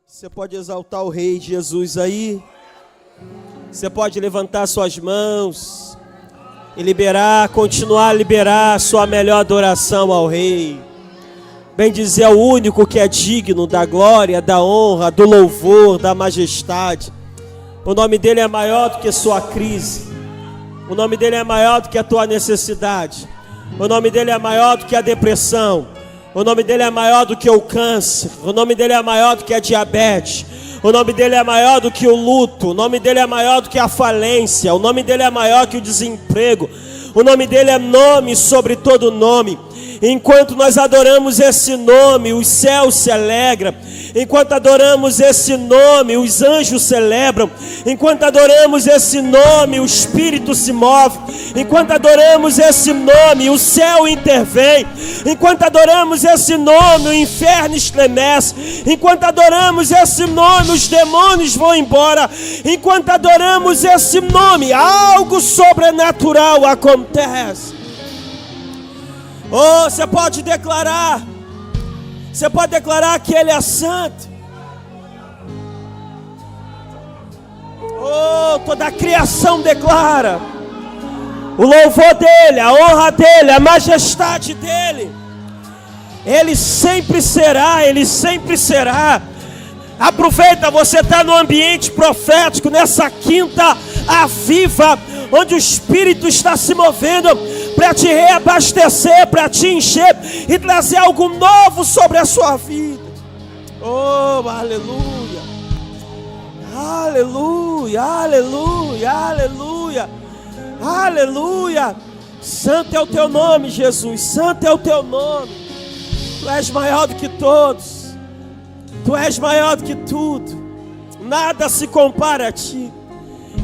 Você pode exaltar o Rei Jesus aí. Você pode levantar suas mãos e continuar a liberar sua melhor adoração ao Rei. Bem dizer ao único que é digno da glória, da honra, do louvor, da majestade. O nome dele é maior do que sua crise. O nome dele é maior do que a tua necessidade. O nome dele é maior do que a depressão. O nome dele é maior do que o câncer. O nome dele é maior do que a diabetes. O nome dele é maior do que o luto. O nome dele é maior do que a falência. O nome dele é maior que o desemprego. O nome dele é nome sobre todo nome. Enquanto nós adoramos esse nome, os céus se alegram. Enquanto adoramos esse nome, os anjos celebram. Enquanto adoramos esse nome, o Espírito se move. Enquanto adoramos esse nome, o céu intervém. Enquanto adoramos esse nome, o inferno estremece. Enquanto adoramos esse nome, os demônios vão embora. Enquanto adoramos esse nome, algo sobrenatural acontece. Oh, você pode declarar que Ele é santo. Oh, toda a criação declara o louvor dEle, a honra dEle, a majestade dEle. Ele sempre será, Ele sempre será. Aproveita, você está no ambiente profético, nessa quinta aviva, onde o Espírito está se movendo para te reabastecer, para te encher e trazer algo novo sobre a sua vida. Oh, aleluia, aleluia, aleluia, aleluia, aleluia. Santo é o teu nome, Jesus, santo é o teu nome. Tu és maior do que todos, tu és maior do que tudo. Nada se compara a ti,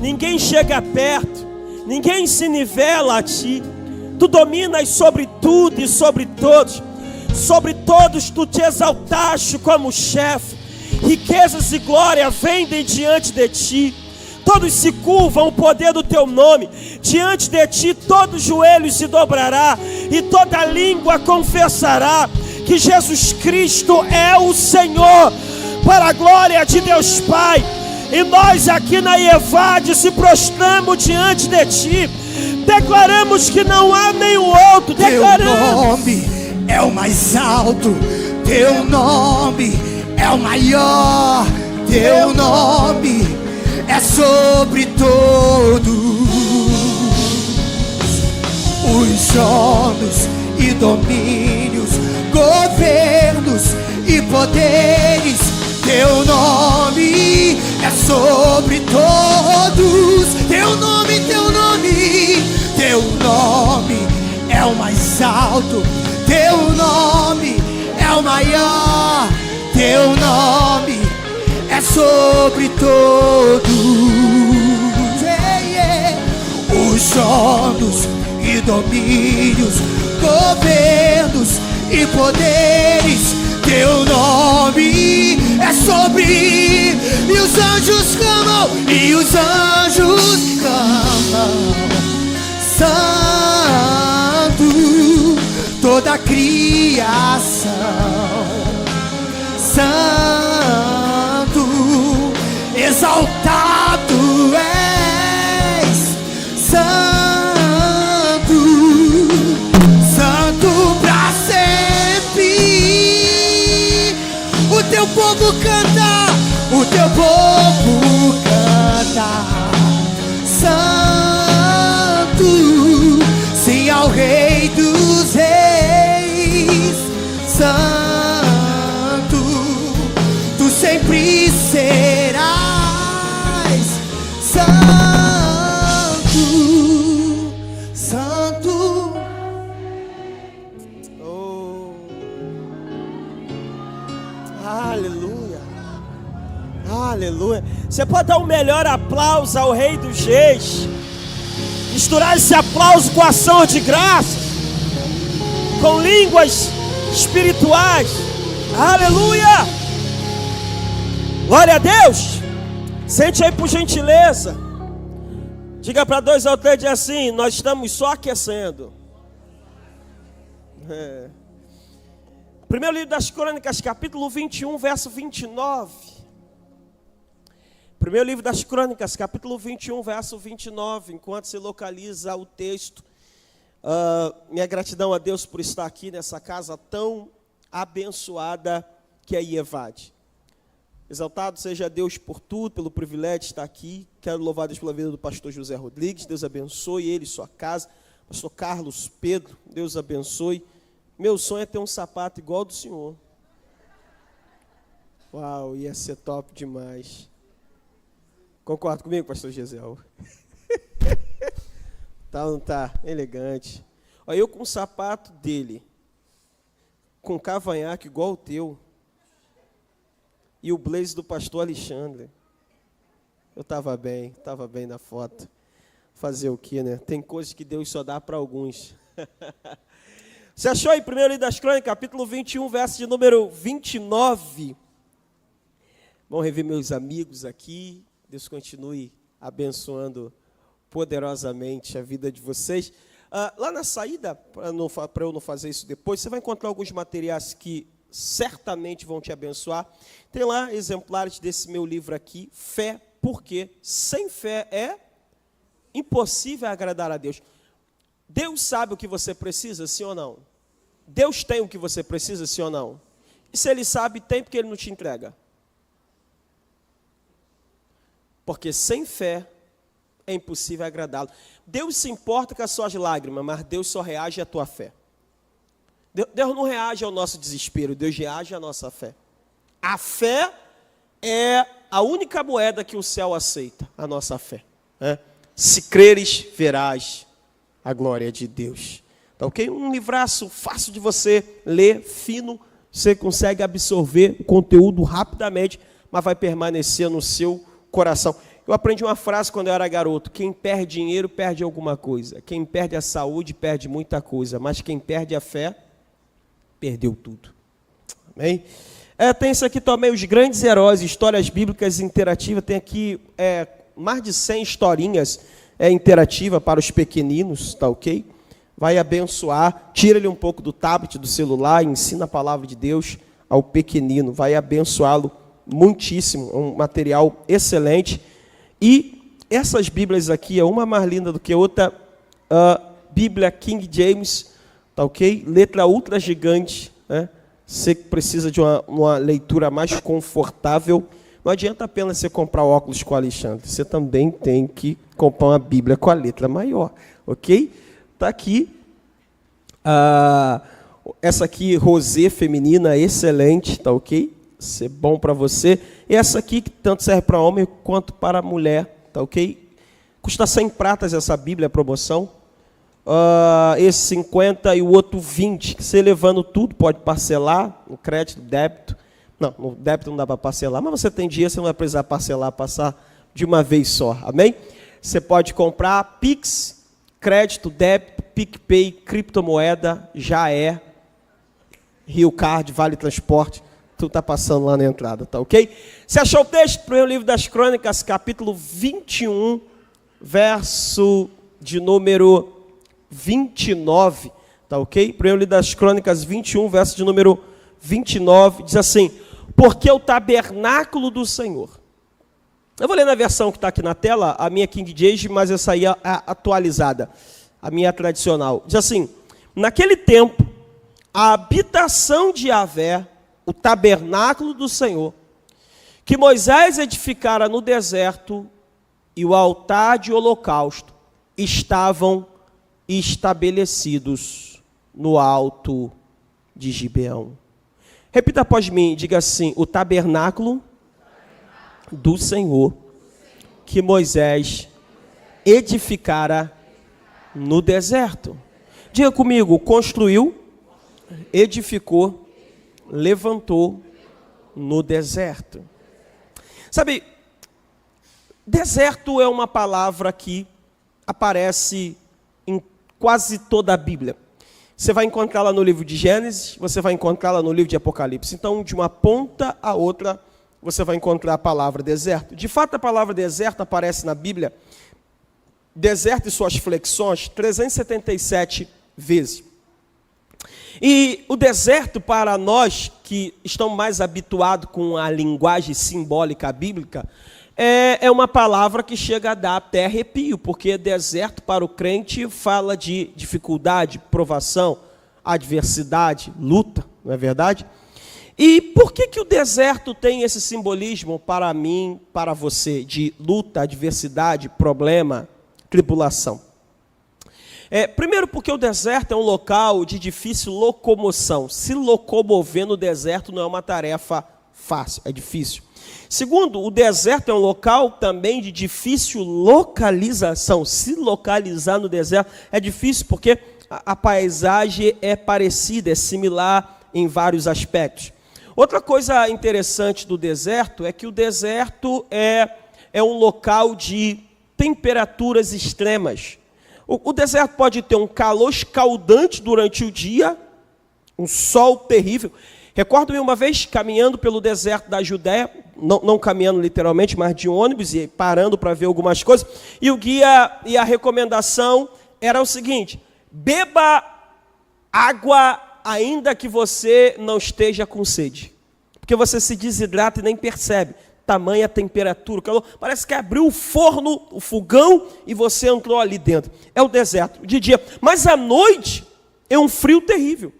ninguém chega perto, ninguém se nivela a ti. Tu dominas sobre tudo e sobre todos. Sobre todos tu te exaltaste como chefe. Riquezas e glória vendem diante de ti. Todos se curvam ao poder do teu nome. Diante de ti todo joelho se dobrará e toda língua confessará que Jesus Cristo é o Senhor, para a glória de Deus Pai. E nós aqui na IEVAD se prostramos diante de ti. Declaramos que não há nenhum outro. Teu nome é o mais alto. Teu nome é o maior. Teu nome é sobre todos os tronos e domínios, governos e poderes. Teu nome é sobre todos. Teu nome, teu nome, teu nome é o mais alto. Teu nome é o maior. Teu nome é sobre todos. Os tronos e domínios, governos e poderes. Teu nome é sobre. E os anjos clamam, e os anjos clamam. Santo, toda a criação. Santo, exaltado és. Santo, santo pra sempre. O teu povo canta, o teu povo canta. Santo, sim ao Rei dos Reis. Santo, tu sempre serás. Santo, santo. Oh, aleluia, aleluia. Você pode dar um melhor aplauso ao Rei dos Reis. Misturar esse aplauso com ação de graça, com línguas espirituais. Aleluia, glória a Deus. Sente aí por gentileza. Diga para 2 ou 3 assim: nós estamos só aquecendo. Primeiro livro das Crônicas, capítulo 21, verso 29. Primeiro livro das Crônicas, capítulo 21, verso 29, enquanto se localiza o texto. Minha gratidão a Deus por estar aqui nessa casa tão abençoada que é Ievade. Exaltado seja Deus por tudo, pelo privilégio de estar aqui. Quero louvar Deus pela vida do pastor José Rodrigues. Deus abençoe ele e sua casa. Pastor Carlos Pedro, Deus abençoe. Meu sonho é ter um sapato igual ao do senhor. Uau, ia ser top demais. Concorda comigo, pastor Gisel? Tá ou não tá? Elegante. Olha, eu com o sapato dele, com cavanhaque igual o teu, e o blazer do pastor Alexandre. Eu estava bem na foto. Fazer o quê, né? Tem coisas que Deus só dá para alguns. Você achou aí, primeiro livro das Crônicas, capítulo 21, verso de número 29. Vamos rever meus amigos aqui. Deus continue abençoando poderosamente a vida de vocês. Lá na saída, para eu não fazer isso depois, você vai encontrar alguns materiais que certamente vão te abençoar. Tem lá exemplares desse meu livro aqui, Fé, porque sem fé é impossível agradar a Deus. Deus sabe o que você precisa, sim ou não? Deus tem o que você precisa, sim ou não? E se Ele sabe, tem porque Ele não te entrega. Porque sem fé é impossível agradá-lo. Deus se importa com as suas lágrimas, mas Deus só reage à tua fé. Deus não reage ao nosso desespero, Deus reage à nossa fé. A fé é a única moeda que o céu aceita, a nossa fé. Se creres, verás a glória de Deus. Tá ok? Um livraço fácil de você ler, fino, você consegue absorver o conteúdo rapidamente, mas vai permanecer no seu coração. Eu aprendi uma frase quando eu era garoto: quem perde dinheiro, perde alguma coisa. Quem perde a saúde, perde muita coisa. Mas quem perde a fé, perdeu tudo. Amém? Tem isso aqui também, os grandes heróis, histórias bíblicas interativas. Tem aqui mais de 100 historinhas interativas para os pequeninos, tá ok? Vai abençoar, tira-lhe um pouco do tablet, do celular, ensina a palavra de Deus ao pequenino, vai abençoá-lo muitíssimo, um material excelente. E essas Bíblias aqui, uma mais linda do que a outra, Bíblia King James, tá ok? Letra ultra gigante, né? Você precisa de uma leitura mais confortável. Não adianta apenas você comprar óculos com o Alexandre, você também tem que comprar uma Bíblia com a letra maior, ok? Tá aqui, essa aqui, rosé feminina, excelente, tá ok? Ser bom para você. E essa aqui, que tanto serve para homem quanto para mulher, tá ok? Custa 100 pratas essa Bíblia, a promoção. Esse 50 e o outro 20. Você levando tudo, pode parcelar, no crédito, débito. Não, no débito não dá para parcelar, mas você tem dinheiro, você não vai precisar parcelar, passar de uma vez só, amém? Você pode comprar Pix, crédito, débito, PicPay, criptomoeda, já Rio Card, Vale Transporte. Tudo está passando lá na entrada, tá ok? Você achou o texto? Primeiro livro das Crônicas, capítulo 21, verso de número 29, tá ok? Primeiro livro das Crônicas 21, verso de número 29, diz assim: porque o tabernáculo do Senhor. Eu vou ler na versão que está aqui na tela, a minha King James, mas essa aí é a atualizada, a minha tradicional. Diz assim: naquele tempo, a habitação de Yahvé, o tabernáculo do Senhor, que Moisés edificara no deserto, e o altar de holocausto estavam estabelecidos no alto de Gibeão. Repita após mim, diga assim: o tabernáculo do Senhor, que Moisés edificara no deserto. Diga comigo: construiu, edificou, levantou no deserto. Sabe, deserto é uma palavra que aparece em quase toda a Bíblia. Você vai encontrá-la no livro de Gênesis, você vai encontrá-la no livro de Apocalipse. Então, de uma ponta a outra, você vai encontrar a palavra deserto. De fato, a palavra deserto aparece na Bíblia, deserto e suas flexões, 377 vezes. E o deserto, para nós que estamos mais habituados com a linguagem simbólica bíblica, é uma palavra que chega a dar até arrepio, porque deserto para o crente fala de dificuldade, provação, adversidade, luta, não é verdade? E por que o deserto tem esse simbolismo para mim, para você, de luta, adversidade, problema, tribulação? Primeiro porque o deserto é um local de difícil locomoção. Se locomover no deserto não é uma tarefa fácil, é difícil. Segundo, o deserto é um local também de difícil localização. Se localizar no deserto é difícil porque a paisagem é parecida, é similar em vários aspectos. Outra coisa interessante do deserto é que o deserto é um local de temperaturas extremas. O deserto pode ter um calor escaldante durante o dia, um sol terrível. Recordo-me uma vez caminhando pelo deserto da Judéia, não caminhando literalmente, mas de ônibus e parando para ver algumas coisas. E o guia e a recomendação era o seguinte: beba água ainda que você não esteja com sede. Porque você se desidrata e nem percebe. Tamanha temperatura, o calor. Parece que abriu o forno, o fogão, e você entrou ali dentro. É o deserto, de dia. Mas à noite é um frio terrível.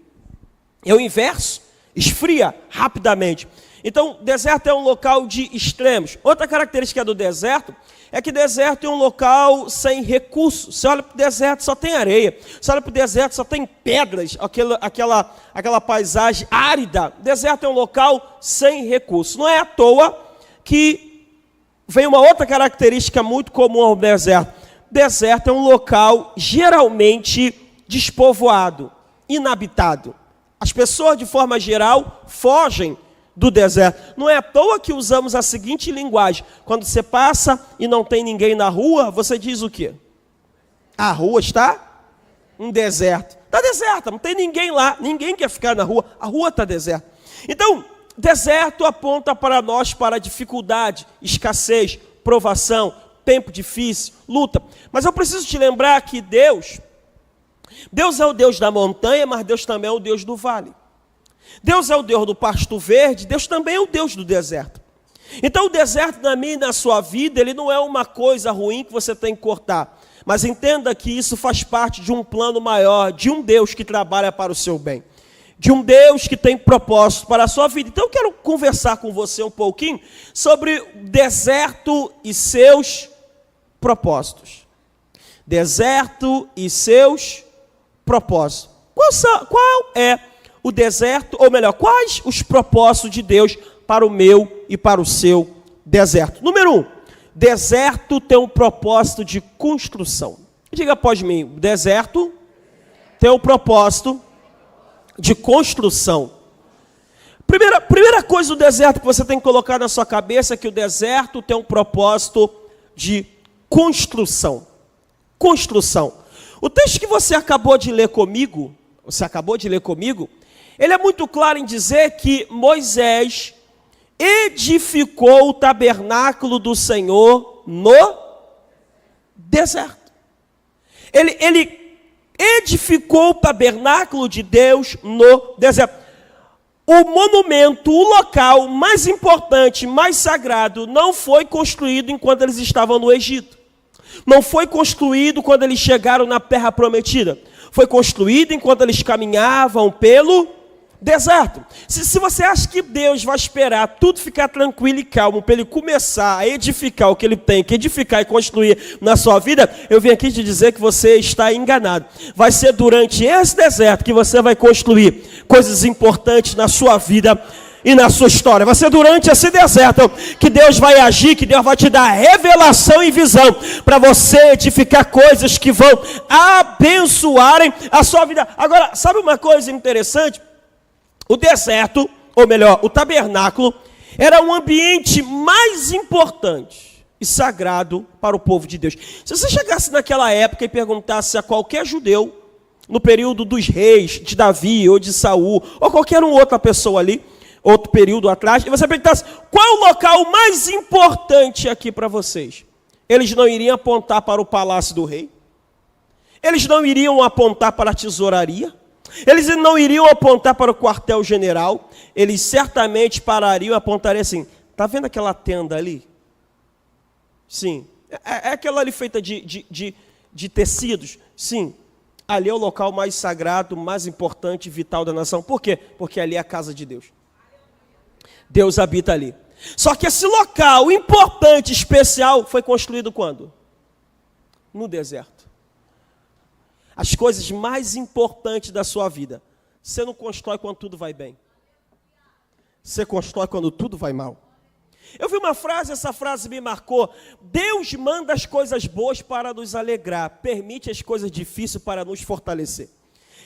É o inverso, esfria rapidamente. Então, o deserto é um local de extremos. Outra característica do deserto é que o deserto é um local sem recursos. Você olha para o deserto, só tem areia. Você olha para o deserto, só tem pedras, aquela paisagem árida. O deserto é um local sem recursos. Não é à toa que vem uma outra característica muito comum ao deserto. O deserto é um local geralmente despovoado, inabitado. As pessoas, de forma geral, fogem do deserto. Não é à toa que usamos a seguinte linguagem: quando você passa e não tem ninguém na rua, você diz o quê? A rua está um deserto. Está deserta, não tem ninguém lá, ninguém quer ficar na rua, a rua está deserta. Então, deserto aponta para nós para dificuldade, escassez, provação, tempo difícil, luta. Mas eu preciso te lembrar que Deus é o Deus da montanha, mas Deus também é o Deus do vale. Deus é o Deus do pasto verde, Deus também é o Deus do deserto. Então o deserto na minha e na sua vida, ele não é uma coisa ruim que você tem que cortar. Mas entenda que isso faz parte de um plano maior, de um Deus que trabalha para o seu bem. De um Deus que tem propósito para a sua vida. Então eu quero conversar com você um pouquinho sobre o deserto e seus propósitos. Deserto e seus propósitos. Qual é o deserto, ou melhor, quais os propósitos de Deus para o meu e para o seu deserto? Número 1, deserto tem um propósito de construção. Diga após mim: o deserto tem um propósito de construção. Primeira coisa do deserto que você tem que colocar na sua cabeça é que o deserto tem um propósito de construção. Construção. O texto que você acabou de ler comigo, ele é muito claro em dizer que Moisés edificou o tabernáculo do Senhor no deserto. Ele edificou o tabernáculo de Deus no deserto. O monumento, o local mais importante, mais sagrado, não foi construído enquanto eles estavam no Egito. Não foi construído quando eles chegaram na terra prometida. Foi construído enquanto eles caminhavam pelo deserto. Se você acha que Deus vai esperar tudo ficar tranquilo e calmo para ele começar a edificar o que ele tem que edificar e construir na sua vida, eu vim aqui te dizer que você está enganado. Vai ser durante esse deserto que você vai construir coisas importantes na sua vida e na sua história. Vai ser durante esse deserto que Deus vai agir, que Deus vai te dar revelação e visão para você edificar coisas que vão abençoarem a sua vida. Agora, sabe uma coisa interessante? O deserto, ou melhor, o tabernáculo, era um ambiente mais importante e sagrado para o povo de Deus. Se você chegasse naquela época e perguntasse a qualquer judeu, no período dos reis, de Davi ou de Saul, ou qualquer outra pessoa ali, outro período atrás, e você perguntasse: qual é o local mais importante aqui para vocês? Eles não iriam apontar para o palácio do rei, eles não iriam apontar para a tesouraria, eles não iriam apontar para o quartel-general, eles certamente parariam e apontariam assim: está vendo aquela tenda ali? Sim. É aquela ali feita de tecidos? Sim. Ali é o local mais sagrado, mais importante e vital da nação. Por quê? Porque ali é a casa de Deus. Deus habita ali. Só que esse local importante, especial, foi construído quando? No deserto. As coisas mais importantes da sua vida, você não constrói quando tudo vai bem. Você constrói quando tudo vai mal. Eu vi uma frase, essa frase me marcou. Deus manda as coisas boas para nos alegrar, permite as coisas difíceis para nos fortalecer.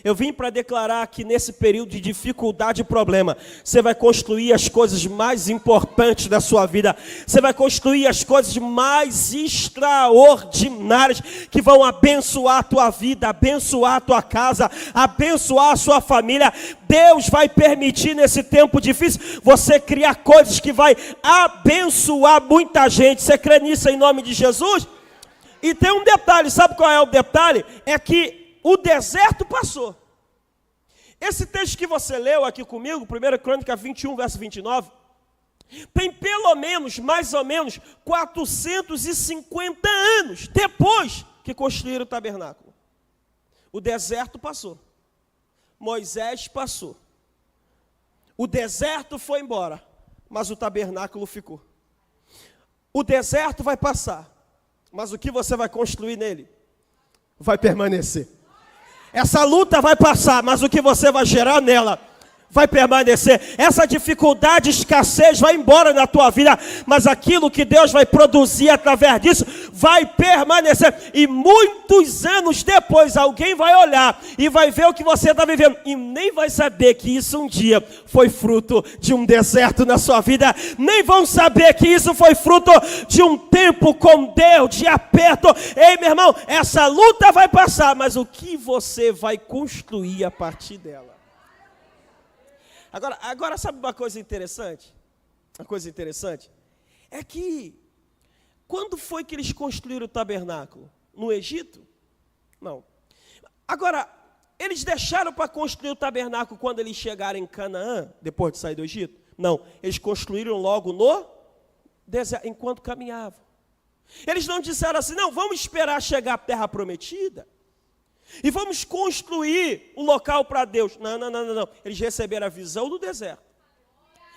Eu vim para declarar que nesse período de dificuldade e problema, você vai construir as coisas mais importantes da sua vida. Você vai construir as coisas mais extraordinárias que vão abençoar a tua vida, abençoar a tua casa, abençoar a sua família. Deus vai permitir nesse tempo difícil você criar coisas que vai abençoar muita gente. Você crê nisso em nome de Jesus? E tem um detalhe, sabe qual é o detalhe? É que o deserto passou. Esse texto que você leu aqui comigo, 1 Crônica 21, verso 29, tem pelo menos, mais ou menos, 450 anos depois que construíram o tabernáculo. O deserto passou. Moisés passou. O deserto foi embora, mas o tabernáculo ficou. O deserto vai passar, mas o que você vai construir nele vai permanecer. Essa luta vai passar, mas o que você vai gerar nela vai permanecer. Essa dificuldade, escassez vai embora na tua vida, mas aquilo que Deus vai produzir através disso vai permanecer. E muitos anos depois alguém vai olhar e vai ver o que você está vivendo e nem vai saber que isso um dia foi fruto de um deserto na sua vida. Nem vão saber que isso foi fruto de um tempo com Deus, de aperto. Ei, meu irmão, essa luta vai passar, mas o que você vai construir a partir dela? Agora sabe uma coisa interessante? Uma coisa interessante é que quando foi que eles construíram o tabernáculo? No Egito? Não. Agora, eles deixaram para construir o tabernáculo quando eles chegaram em Canaã, depois de sair do Egito? Não, eles construíram logo no deserto, enquanto caminhavam. Eles não disseram assim, não, vamos esperar chegar à terra prometida e vamos construir um local para Deus. Não. Eles receberam a visão do deserto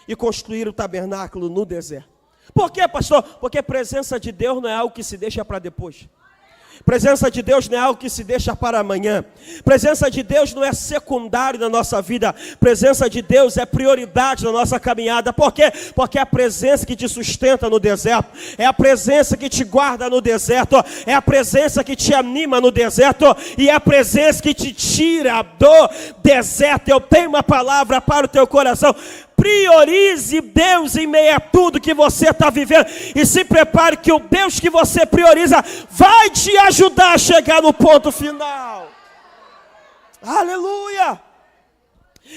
e construíram o tabernáculo no deserto. Por quê, pastor? Porque a presença de Deus não é algo que se deixa para depois. Presença de Deus não é algo que se deixa para amanhã. Presença de Deus não é secundário na nossa vida. Presença de Deus é prioridade na nossa caminhada. Por quê? Porque é a presença que te sustenta no deserto. É a presença que te guarda no deserto. É a presença que te anima no deserto. E é a presença que te tira do deserto. Eu tenho uma palavra para o teu coração. Priorize Deus em meio a tudo que você está vivendo. E se prepare que o Deus que você prioriza vai te ajudar a chegar no ponto final. Aleluia!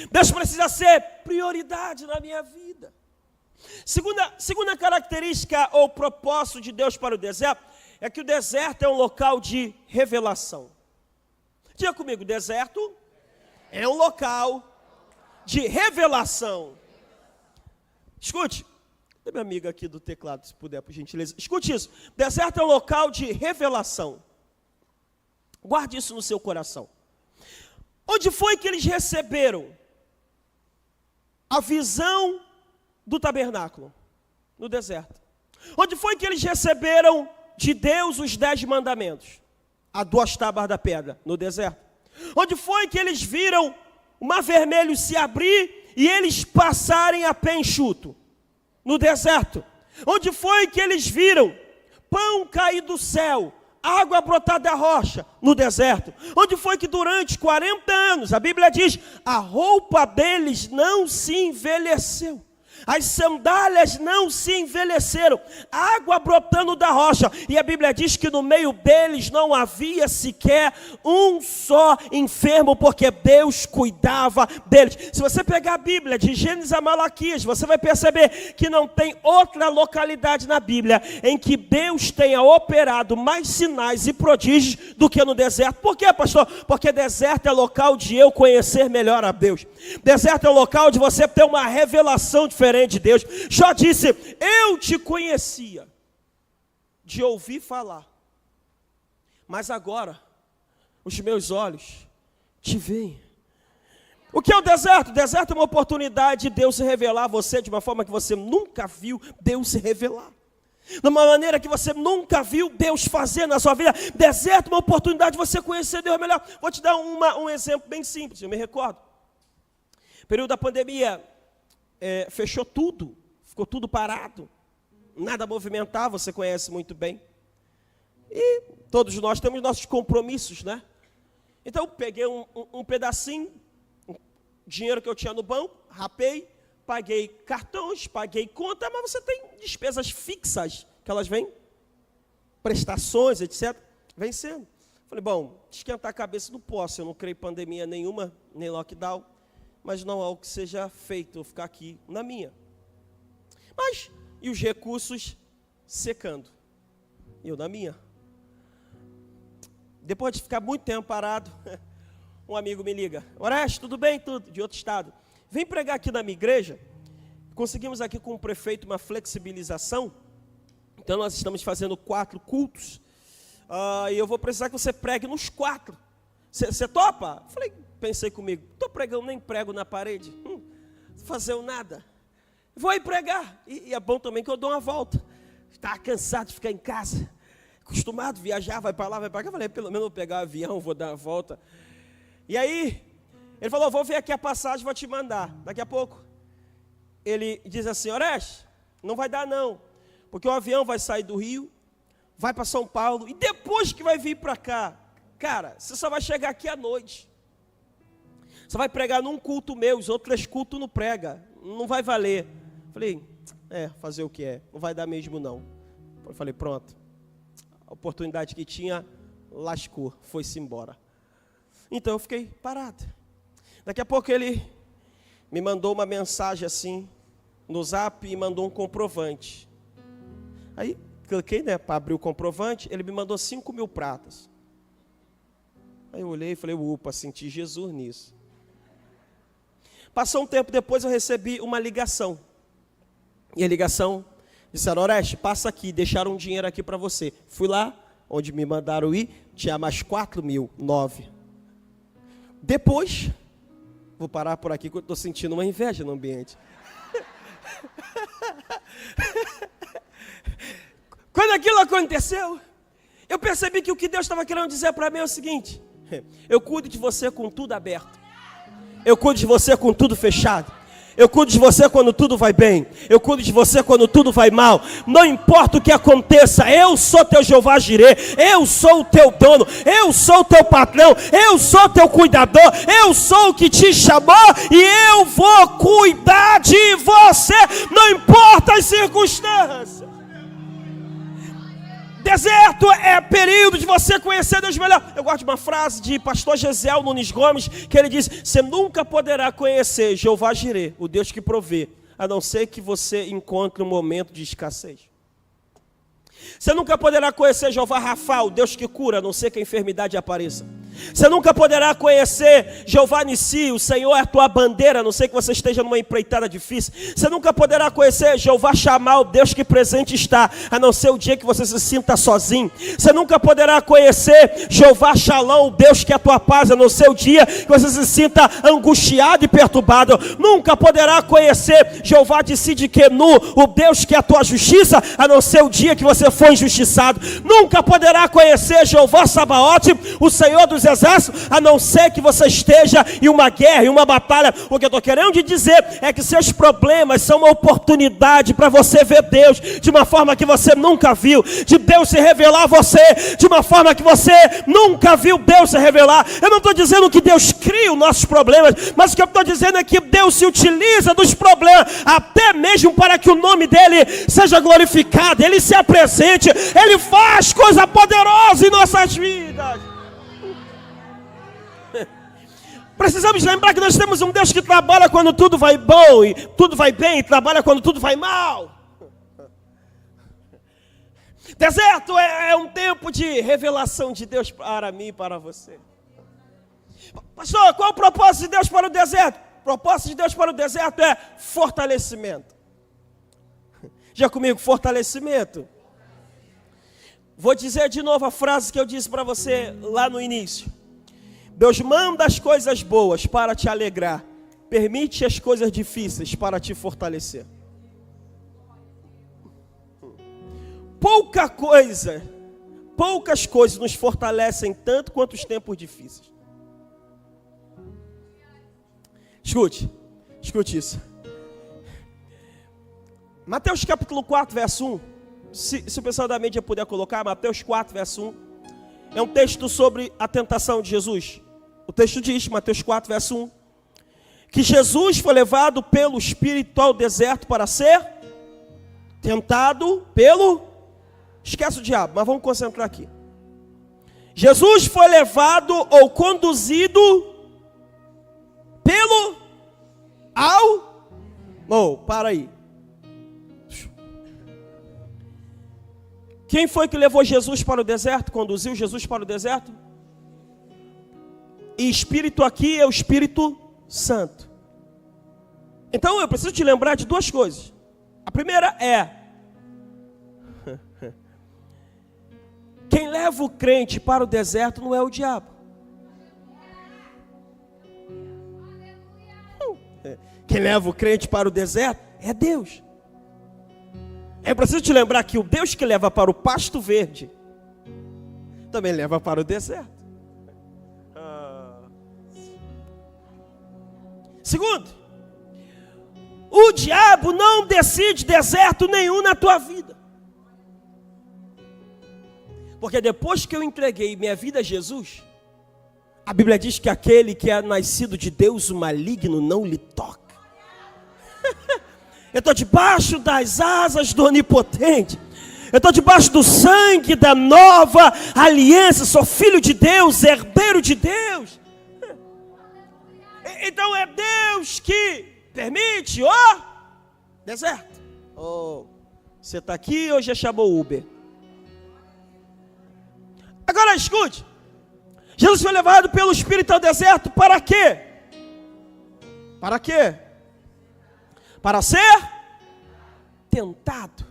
Deus precisa ser prioridade na minha vida. Segunda característica ou propósito de Deus para o deserto é que o deserto é um local de revelação. Diga comigo, deserto é um local de revelação. Escute, tem minha amiga aqui do teclado, se puder, por gentileza. Escute isso, deserto é um local de revelação. Guarde isso no seu coração. Onde foi que eles receberam a visão do tabernáculo? No deserto. Onde foi que eles receberam de Deus os 10 mandamentos? A 2 tábuas da pedra, no deserto. Onde foi que eles viram o mar vermelho se abrir e eles passarem a pé enxuto? No deserto. Onde foi que eles viram pão cair do céu, água brotar da rocha? No deserto. Onde foi que durante 40 anos, a Bíblia diz, a roupa deles não se envelheceu. As sandálias não se envelheceram, água brotando da rocha, e a Bíblia diz que no meio deles não havia sequer um só enfermo, porque Deus cuidava deles. Se você pegar a Bíblia de Gênesis a Malaquias, você vai perceber que não tem outra localidade na Bíblia em que Deus tenha operado mais sinais e prodígios do que no deserto. Por quê, pastor? Porque deserto é local de eu conhecer melhor a Deus. Deserto é um local de você ter uma revelação diferente de Deus. Jó disse, eu te conhecia de ouvir falar. Mas agora, os meus olhos te veem. O que é o deserto? O deserto é uma oportunidade de Deus se revelar a você de uma forma que você nunca viu Deus se revelar. De uma maneira que você nunca viu Deus fazer na sua vida. Deserto é uma oportunidade de você conhecer Deus melhor. Vou te dar um exemplo bem simples, eu me recordo. Período da pandemia, fechou tudo, ficou tudo parado. Nada movimentar, você conhece muito bem. E todos nós temos nossos compromissos, né? Então eu peguei um pedacinho, dinheiro que eu tinha no banco, rapei, paguei cartões, paguei conta, mas você tem despesas fixas, que elas vêm, prestações, etc. Vencendo. Falei, bom, esquentar a cabeça não posso, eu não creio em pandemia nenhuma, nem lockdown, mas não há o que seja feito, eu ficar aqui na minha. Mas, e os recursos secando? Eu na minha. Depois de ficar muito tempo parado, um amigo me liga, Orestes, tudo bem? Tudo, de outro estado. Vem pregar aqui na minha igreja. Conseguimos aqui com o prefeito uma flexibilização. Então nós estamos fazendo 4 cultos. E eu vou precisar que você pregue nos 4. Você topa? Falei, pensei comigo, estou pregando, nem prego na parede. Não fazer nada. Vou aí pregar. E é bom também que eu dou uma volta. Estava cansado de ficar em casa. Acostumado a viajar, vai para lá, vai para cá. Eu falei, pelo menos eu vou pegar o avião, vou dar uma volta. E aí, ele falou, vou ver aqui a passagem, vou te mandar. Daqui a pouco, ele diz assim, Orestes, não vai dar não. Porque o avião vai sair do Rio, vai para São Paulo, e depois que vai vir para cá, cara, você só vai chegar aqui à noite. Você vai pregar num culto meu, os outros cultos não prega, não vai valer. Falei, fazer o que é, não vai dar mesmo não. Eu falei, pronto. A oportunidade que tinha, lascou, foi-se embora. Então eu fiquei parado. Daqui a pouco ele me mandou uma mensagem assim, no zap, e mandou um comprovante. Aí, cliquei, né, para abrir o comprovante, ele me mandou 5.000 pratas. Aí eu olhei e falei, upa, senti Jesus nisso. Passou um tempo depois, eu recebi uma ligação. E a ligação, disseram, Orestes, passa aqui, deixaram um dinheiro aqui para você. Fui lá, onde me mandaram ir, tinha mais 4.000, 9. Depois, vou parar por aqui, que eu estou sentindo uma inveja no ambiente. Quando aquilo aconteceu, eu percebi que o que Deus estava querendo dizer para mim é o seguinte, eu cuido de você com tudo aberto. Eu cuido de você com tudo fechado. Eu cuido de você quando tudo vai bem. Eu cuido de você quando tudo vai mal. Não importa o que aconteça, eu sou teu Jeová Jirê. Eu sou o teu dono. Eu sou o teu patrão. Eu sou o teu cuidador. Eu sou o que te chamou e eu vou cuidar de você. Não importa as circunstâncias. Deserto é período de você conhecer Deus melhor. Eu gosto de uma frase de pastor Gesiel Nunes Gomes, que ele diz, você nunca poderá conhecer Jeová Jirê, o Deus que provê, a não ser que você encontre um momento de escassez. Você nunca poderá conhecer Jeová Rafa, o Deus que cura, a não ser que a enfermidade apareça. Você nunca poderá conhecer Jeová Nissi, o Senhor é a tua bandeira, a não ser que você esteja numa empreitada difícil. Você nunca poderá conhecer Jeová Shammah, o Deus que presente está, a não ser o dia que você se sinta sozinho. Você nunca poderá conhecer Jeová Shalom, o Deus que é a tua paz, a não ser o dia que você se sinta angustiado e perturbado. Nunca poderá conhecer Jeová de Sidkenu, o Deus que é a tua justiça, a não ser o dia que você for injustiçado. Nunca poderá conhecer Jeová Sabaote, o Senhor dos exércitos, a não ser que você esteja em uma guerra, em uma batalha. O que eu estou querendo te dizer é que seus problemas são uma oportunidade para você ver Deus de uma forma que você nunca viu, de Deus se revelar a você de uma forma que você nunca viu Deus se revelar. Eu não estou dizendo que Deus cria os nossos problemas, mas o que eu estou dizendo é que Deus se utiliza dos problemas até mesmo para que o nome dele seja glorificado, ele se apresente, ele faz coisa poderosa em nossas vidas. Precisamos lembrar que nós temos um Deus que trabalha quando tudo vai bom e tudo vai bem, e trabalha quando tudo vai mal. Deserto é um tempo de revelação de Deus para mim e para você. Pastor, qual o propósito de Deus para o deserto? O propósito de Deus para o deserto é fortalecimento. Já comigo, fortalecimento. Vou dizer de novo a frase que eu disse para você lá no início. Deus manda as coisas boas para te alegrar. Permite as coisas difíceis para te fortalecer. Poucas coisas nos fortalecem tanto quanto os tempos difíceis. Escute isso. Mateus capítulo 4, verso 1. Se o pessoal da mídia puder colocar, Mateus 4, verso 1. É um texto sobre a tentação de Jesus. O texto diz, Mateus 4, verso 1, que Jesus foi levado pelo Espírito ao deserto para ser tentado pelo... Esquece o diabo, mas vamos concentrar aqui. Jesus foi levado ou conduzido pelo... para aí. Quem foi que levou Jesus para o deserto? Conduziu Jesus para o deserto? E Espírito aqui é o Espírito Santo. Então eu preciso te lembrar de duas coisas. A primeira é: quem leva o crente para o deserto não é o diabo. Quem leva o crente para o deserto é Deus. Eu preciso te lembrar que o Deus que leva para o pasto verde também leva para o deserto. Segundo, o diabo não decide deserto nenhum na tua vida. Porque depois que eu entreguei minha vida a Jesus, a Bíblia diz que aquele que é nascido de Deus, o maligno não lhe toca. Eu estou debaixo das asas do Onipotente. Eu estou debaixo do sangue da nova aliança. Sou filho de Deus, herdeiro de Deus. Então é Deus que permite o deserto. Você está aqui ou já chamou Uber? Agora escute. Jesus foi levado pelo Espírito ao deserto para quê? Para quê? Para ser tentado.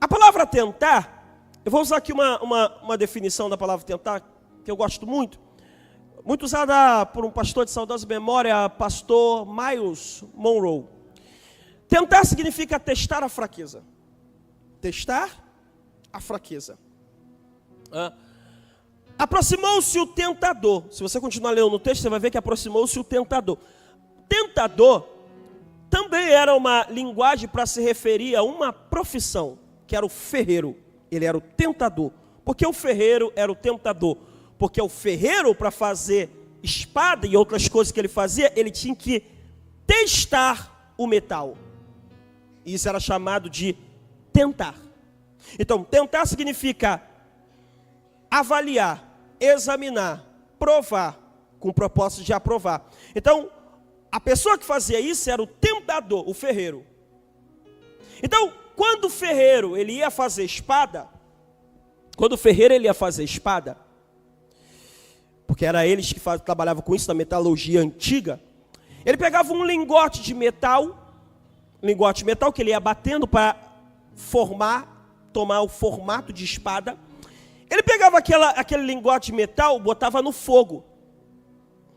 A palavra tentar, eu vou usar aqui uma definição da palavra tentar, que eu gosto muito usada por um pastor de saudosa memória, pastor Miles Monroe. Tentar significa testar a fraqueza. Testar a fraqueza. Aproximou-se o tentador. Se você continuar lendo no texto, você vai ver que aproximou-se o tentador. Tentador também era uma linguagem para se referir a uma profissão, que era o ferreiro. Ele era o tentador. Por que o ferreiro era o tentador? Porque o ferreiro, para fazer espada e outras coisas que ele fazia, ele tinha que testar o metal. Isso era chamado de tentar. Então, tentar significa avaliar, examinar, provar, com o propósito de aprovar. Então, a pessoa que fazia isso era o tentador, o ferreiro. Então, quando o ferreiro ele ia fazer espada, porque era eles que trabalhavam com isso na metalurgia antiga, ele pegava um lingote de metal que ele ia batendo para tomar o formato de espada. Ele pegava aquele lingote de metal, botava no fogo,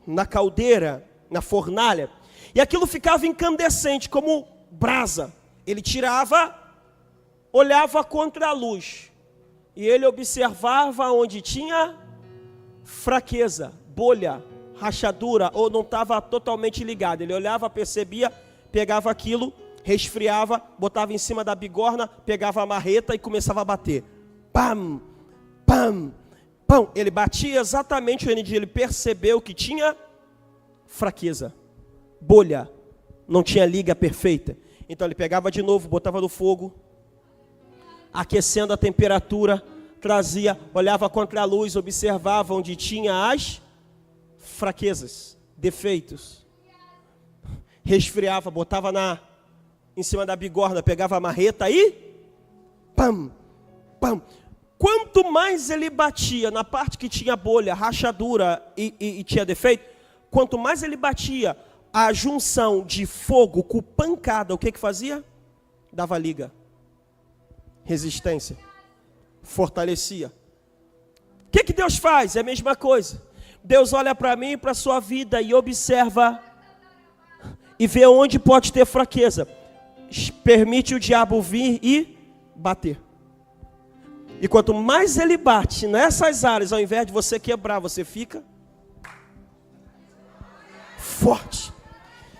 na caldeira, na fornalha, e aquilo ficava incandescente, como brasa. Ele tirava, olhava contra a luz, e ele observava onde tinha fraqueza, bolha, rachadura, ou não estava totalmente ligado. Ele olhava, percebia, pegava aquilo, resfriava, botava em cima da bigorna, pegava a marreta e começava a bater. Pam, pam, pam. Ele batia exatamente onde ele percebeu que tinha fraqueza, bolha, não tinha liga perfeita. Então ele pegava de novo, botava no fogo, aquecendo a temperatura, trazia, olhava contra a luz, observava onde tinha as fraquezas, defeitos, resfriava, botava em cima da bigorna, pegava a marreta e pam, pam. Quanto mais ele batia na parte que tinha bolha, rachadura e tinha defeito, quanto mais ele batia, a junção de fogo com pancada, o que fazia? Dava liga, resistência, fortalecia. O que Deus faz? É a mesma coisa. Deus olha para mim e para a sua vida e observa e vê onde pode ter fraqueza. Permite o diabo vir e bater. E quanto mais ele bate nessas áreas, ao invés de você quebrar, você fica forte.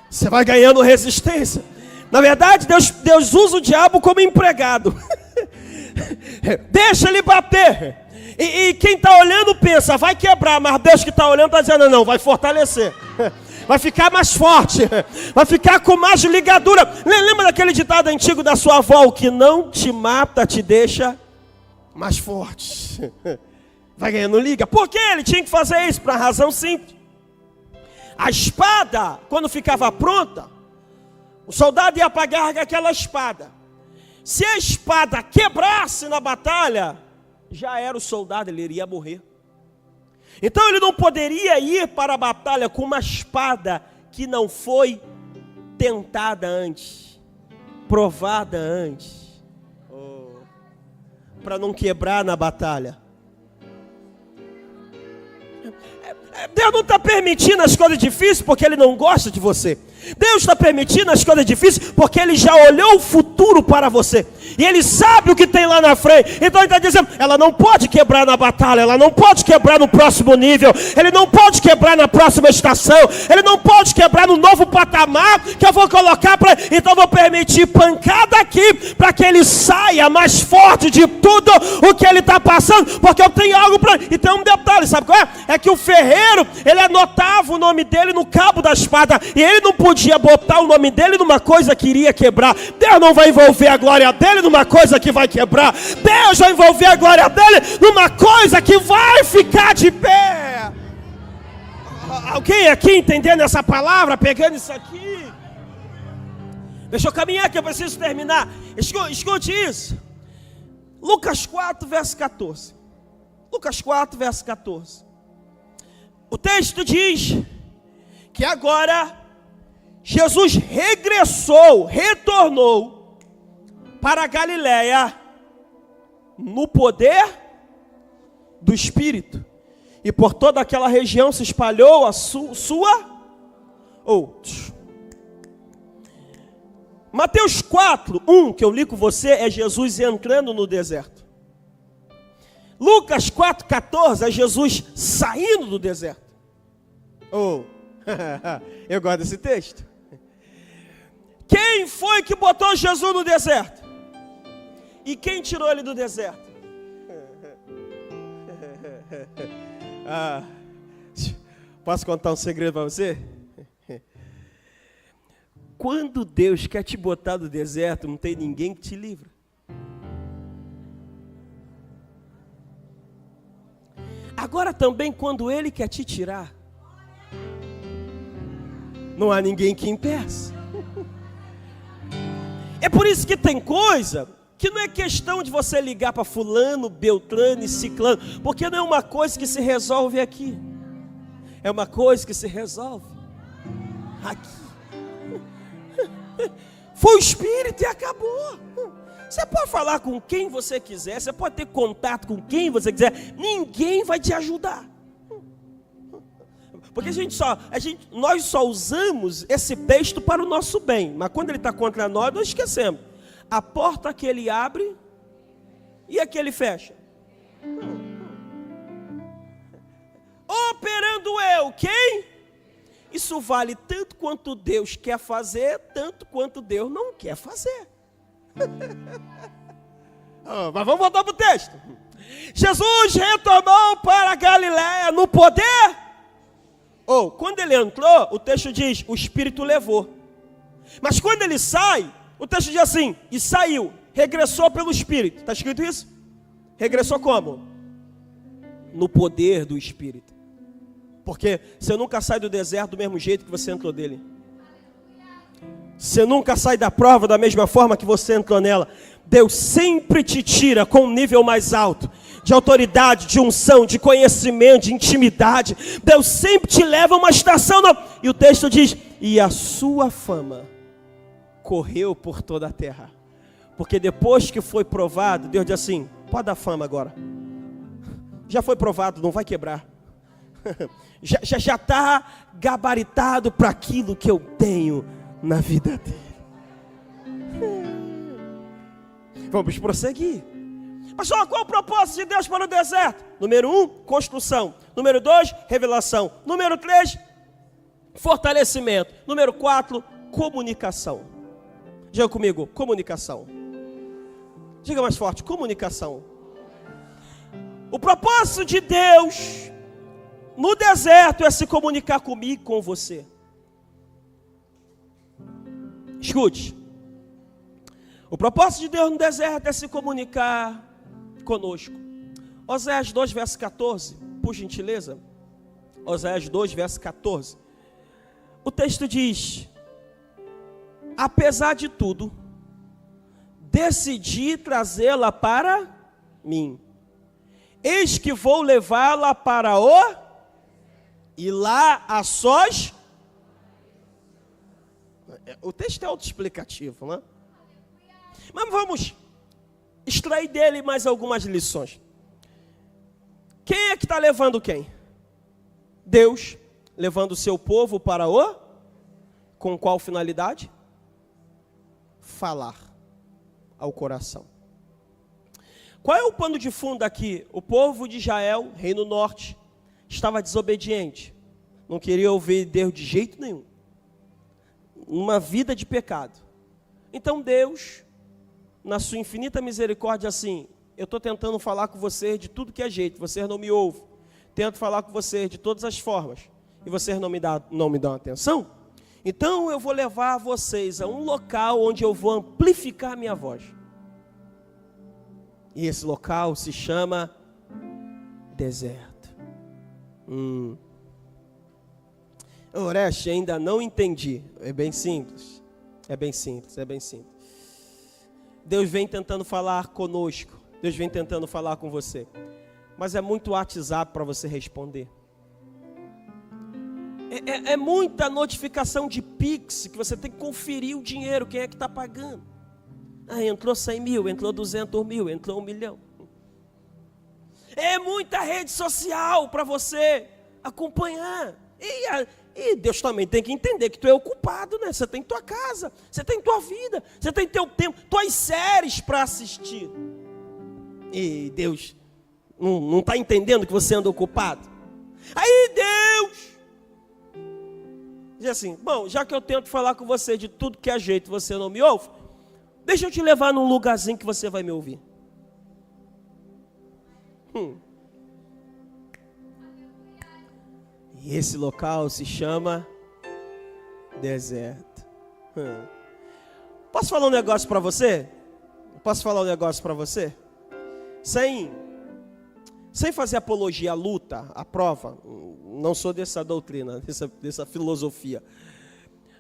Você vai ganhando resistência. Na verdade, Deus usa o diabo como empregado. Deixa ele bater. E quem está olhando pensa, vai quebrar. Mas Deus que está olhando está dizendo, não, vai fortalecer. Vai ficar mais forte. Vai ficar com mais ligadura. Lembra daquele ditado antigo da sua avó? O que não te mata te deixa mais forte. Vai ganhando liga. Por que ele tinha que fazer isso? Por uma razão simples. A espada, quando ficava pronta, o soldado ia pagar aquela espada. Se a espada quebrasse na batalha, já era o soldado, ele iria morrer. Então ele não poderia ir para a batalha com uma espada que não foi tentada antes, provada antes, para não quebrar na batalha. Deus não está permitindo as coisas difíceis porque Ele não gosta de você. Deus está permitindo as coisas difíceis porque Ele já olhou o futuro para você. E Ele sabe o que tem lá na frente. Então Ele está dizendo, ela não pode quebrar na batalha. Ela não pode quebrar no próximo nível. Ele não pode quebrar na próxima estação. Ele não pode quebrar no novo patamar que eu vou colocar para... Então eu vou permitir pancada aqui para que ele saia mais forte de tudo o que ele está passando. Porque eu tenho algo para... E tem um detalhe, sabe qual é? É que o ferreiro, ele anotava o nome dele no cabo da espada. E ele não podia botar o nome dele numa coisa que iria quebrar. Deus não vai envolver a glória dele numa coisa que vai quebrar. Deus vai envolver a glória dele numa coisa que vai ficar de pé. Alguém aqui entendendo essa palavra, pegando isso aqui? Deixa eu caminhar que eu preciso terminar. Escute isso. Lucas 4, verso 14. Lucas 4, verso 14. O texto diz que agora Jesus retornou para a Galileia no poder do Espírito. E por toda aquela região se espalhou a Mateus 4, 1, que eu li com você, é Jesus entrando no deserto. Lucas 4, 14 é Jesus saindo do deserto. Eu gosto desse texto. Quem foi que botou Jesus no deserto? E quem tirou ele do deserto? Posso contar um segredo para você? Quando Deus quer te botar do deserto, não tem ninguém que te livra. Agora também, quando Ele quer te tirar, não há ninguém que impeça. É por isso que tem coisa que não é questão de você ligar para fulano, beltrano e ciclano, porque não é uma coisa que se resolve aqui. É uma coisa que se resolve aqui. Foi o Espírito e acabou. Você pode falar com quem você quiser, você pode ter contato com quem você quiser, ninguém vai te ajudar. Porque nós só usamos esse texto para o nosso bem, mas quando ele está contra nós esquecemos. A porta que ele abre e a que ele fecha. Operando eu, quem? Isso vale tanto quanto Deus quer fazer, tanto quanto Deus não quer fazer. Mas vamos voltar para o texto. Jesus retornou para a Galileia no poder. Quando ele entrou, o texto diz, o Espírito levou. Mas quando ele sai, o texto diz assim, e saiu, regressou pelo Espírito. Está escrito isso? Regressou como? No poder do Espírito. Porque você nunca sai do deserto do mesmo jeito que você entrou dele. Você nunca sai da prova da mesma forma que você entrou nela. Deus sempre te tira com um nível mais alto, de autoridade, de unção, de conhecimento, de intimidade. Deus sempre te leva a uma estação. E o texto diz, e a sua fama correu por toda a terra. Porque depois que foi provado, Deus diz assim, Pode dar fama agora. Já foi provado, não vai quebrar. Já está gabaritado para aquilo que eu tenho na vida dele. Vamos prosseguir. Pastor, qual o propósito de Deus para o deserto? Número 1, construção. Número 2, revelação. Número 3, fortalecimento. Número 4, comunicação. Diga comigo, comunicação. Diga mais forte, comunicação. O propósito de Deus no deserto é se comunicar comigo e com você. Escute. O propósito de Deus no deserto é se comunicar conosco. Oséias 2, verso 14, por gentileza. Oséias 2, verso 14. O texto diz: apesar de tudo, decidi trazê-la para mim. Eis que vou levá-la para o... E lá a sós... O texto é autoexplicativo, né? Mas vamos extrair dele mais algumas lições. Quem é que está levando quem? Deus, levando o seu povo para o... Com qual finalidade? Falar ao coração. Qual é o pano de fundo aqui? O povo de Israel, Reino Norte, estava desobediente. Não queria ouvir Deus de jeito nenhum. Uma vida de pecado. Então Deus, na sua infinita misericórdia, assim: eu estou tentando falar com vocês de tudo que é jeito, vocês não me ouvem. Tento falar com vocês de todas as formas, e vocês não me dão atenção. Então eu vou levar vocês a um local onde eu vou amplificar minha voz. E esse local se chama deserto. Oreste, ainda não entendi. É bem simples. É bem simples, é bem simples. Deus vem tentando falar conosco. Deus vem tentando falar com você. Mas é muito WhatsApp para você responder. É muita notificação de Pix que você tem que conferir o dinheiro, quem é que está pagando. Ah, entrou 100 mil, entrou 200 mil, entrou 1 milhão. É muita rede social para você acompanhar. E Deus também tem que entender que tu é ocupado, né? Você tem tua casa, você tem tua vida, você tem teu tempo, tuas séries para assistir. E Deus não está entendendo que você anda ocupado. Aí Deus diz assim: bom, já que eu tento falar com você de tudo que é jeito, você não me ouve, deixa eu te levar num lugarzinho que você vai me ouvir. E esse local se chama deserto. Posso falar um negócio para você? Posso falar um negócio para você? Sem fazer apologia à luta, à prova. Não sou dessa doutrina, dessa filosofia.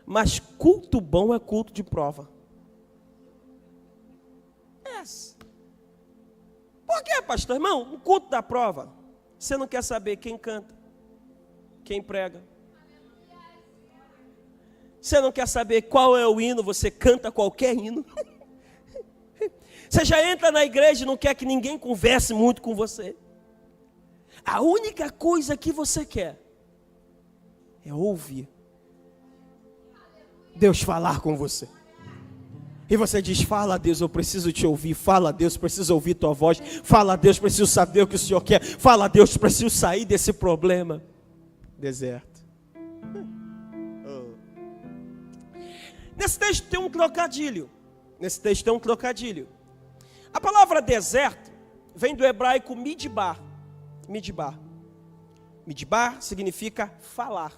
Mas culto bom é culto de prova. Por que, pastor? Irmão, no culto da prova, você não quer saber quem canta, quem prega. Você não quer saber qual é o hino, você canta qualquer hino. Você já entra na igreja e não quer que ninguém converse muito com você. A única coisa que você quer é ouvir Deus falar com você. E você diz: fala, Deus, eu preciso te ouvir. Fala, Deus, preciso ouvir tua voz. Fala, Deus, preciso saber o que o Senhor quer. Fala, Deus, preciso sair desse problema. Deserto. Nesse texto tem um trocadilho. A palavra deserto vem do hebraico midbar. Midbar significa falar.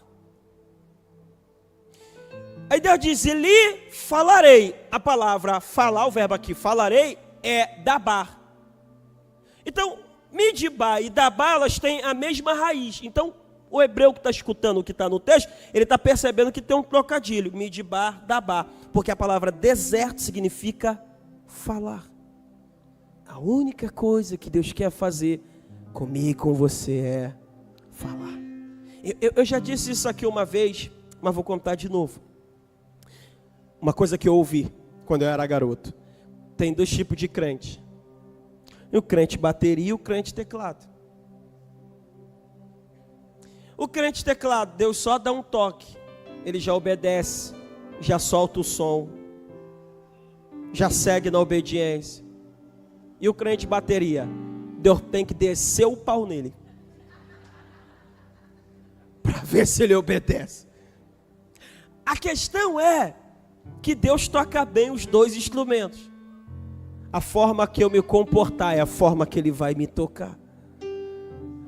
Aí Deus diz: e lhe falarei. A palavra falar, o verbo aqui falarei, é dabar. Então, midbar e dabar, elas têm a mesma raiz. Então, o hebreu que está escutando o que está no texto, ele está percebendo que tem um trocadilho. Midbar, dabar. Porque a palavra deserto significa falar. A única coisa que Deus quer fazer comigo e com você é falar. Eu já disse isso aqui uma vez, mas vou contar de novo. Uma coisa que eu ouvi quando eu era garoto: tem dois tipos de crente. E o crente bateria e o crente teclado. O crente teclado, Deus só dá um toque, ele já obedece, já solta o som, já segue na obediência. E o crente bateria, Deus tem que descer o pau nele, para ver se ele obedece. A questão é que Deus toca bem os dois instrumentos. A forma que eu me comportar é a forma que Ele vai me tocar.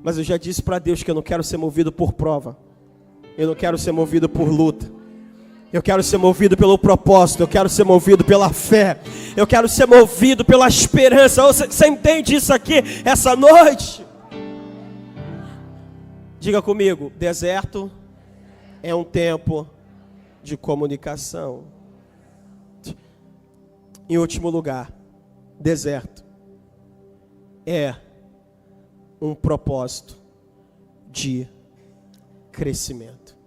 Mas eu já disse para Deus que eu não quero ser movido por prova. Eu não quero ser movido por luta. Eu quero ser movido pelo propósito. Eu quero ser movido pela fé. Eu quero ser movido pela esperança. Você entende isso aqui essa noite? Diga comigo, deserto é um tempo de comunicação. Em último lugar, deserto é um propósito de crescimento.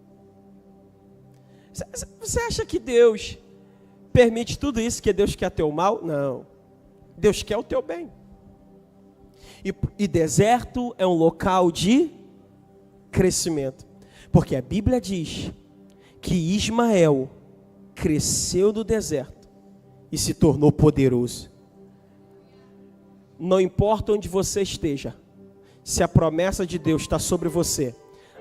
Você acha que Deus permite tudo isso, que Deus quer teu mal? Não. Deus quer o teu bem. E deserto é um local de crescimento. Porque a Bíblia diz que Ismael cresceu no deserto e se tornou poderoso. Não importa onde você esteja, se a promessa de Deus está sobre você,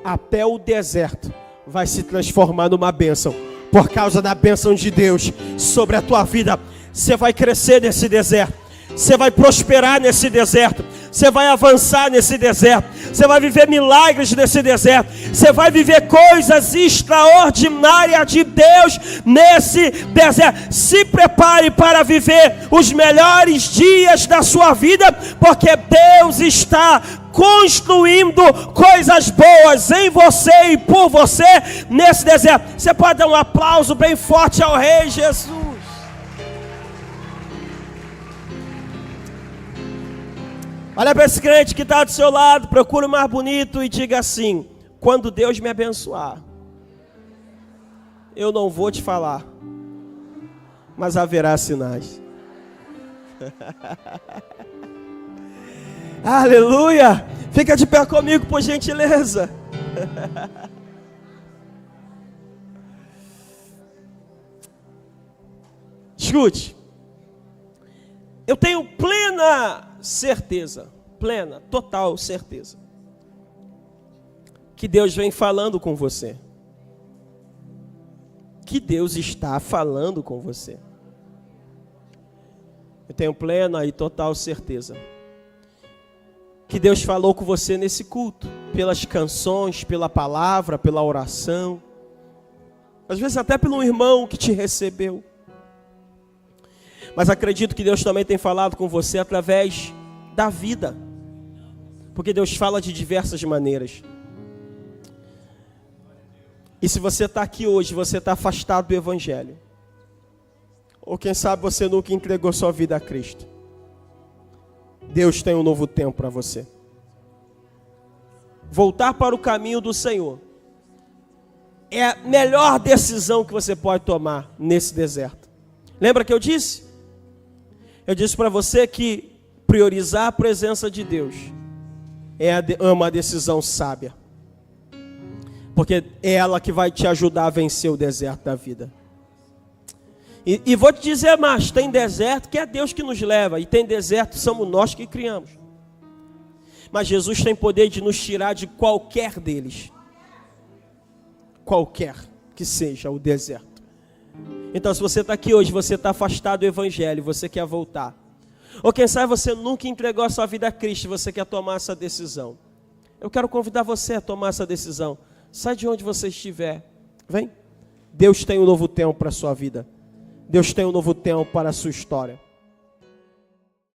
até o deserto vai se transformar numa bênção. Por causa da bênção de Deus sobre a tua vida, você vai crescer nesse deserto, você vai prosperar nesse deserto, você vai avançar nesse deserto, você vai viver milagres nesse deserto, você vai viver coisas extraordinárias de Deus nesse deserto. Se prepare para viver os melhores dias da sua vida, porque Deus está construindo coisas boas em você e por você nesse deserto. Você pode dar um aplauso bem forte ao Rei Jesus. Olha para esse crente que está do seu lado, procure o mais bonito e diga assim: quando Deus me abençoar, eu não vou te falar, mas haverá sinais. Aleluia! Fica de pé comigo, por gentileza. Escute, eu tenho plena certeza, total certeza, que Deus vem falando com você, que Deus está falando com você. Eu tenho plena e total certeza que Deus falou com você nesse culto, pelas canções, pela palavra, pela oração, às vezes até pelo irmão que te recebeu. Mas acredito que Deus também tem falado com você através da vida, porque Deus fala de diversas maneiras. E se você está aqui hoje, você está afastado do Evangelho, ou quem sabe você nunca entregou sua vida a Cristo, Deus tem um novo tempo para você. Voltar para o caminho do Senhor é a melhor decisão que você pode tomar nesse deserto. Lembra que eu disse? Eu disse para você que priorizar a presença de Deus é uma decisão sábia, porque é ela que vai te ajudar a vencer o deserto da vida. E vou te dizer mais, tem deserto que é Deus que nos leva, e tem deserto que somos nós que criamos. Mas Jesus tem poder de nos tirar de qualquer deles, qualquer que seja o deserto. Então, se você está aqui hoje, você está afastado do Evangelho, você quer voltar, ou quem sabe você nunca entregou a sua vida a Cristo, você quer tomar essa decisão, eu quero convidar você a tomar essa decisão. Sai de onde você estiver, vem. Deus tem um novo tempo para a sua vida. Deus tem um novo tempo para a sua história.